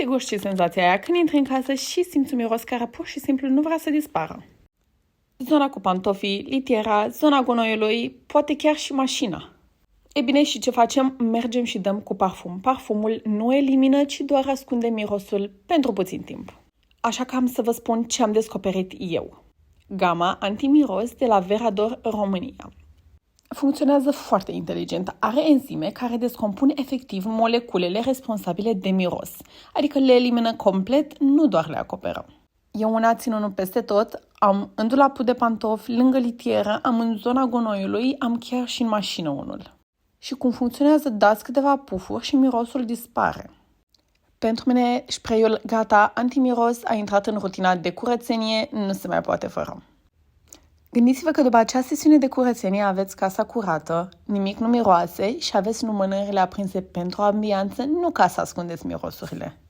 Sigur știi senzația aia când intri în casă și simți un miros care pur și simplu nu vrea să dispară. Zona cu pantofii, litiera, zona gunoiului, poate chiar și mașina. E bine, și ce facem? Mergem și dăm cu parfum. Parfumul nu elimină, ci doar ascunde mirosul pentru puțin timp. Așa că am să vă spun ce am descoperit eu. Gama antimiros de la Verador România. Funcționează foarte inteligent. Are enzime care descompun efectiv moleculele responsabile de miros. Adică le elimină complet, nu doar le acoperă. Eu una țin unul peste tot, am în dulapul de pantofi, lângă litieră, am în zona gunoiului, am chiar și în mașină unul. Și cum funcționează, dați câteva pufuri și mirosul dispare. Pentru mine, spray-ul Gata Antimiros a intrat în rutina de curățenie, nu se mai poate fără. Gândiți-vă că după acea sesiune de curățenie aveți casa curată, nimic nu miroase și aveți lumânările aprinse pentru ambianță, nu ca să ascundeți mirosurile.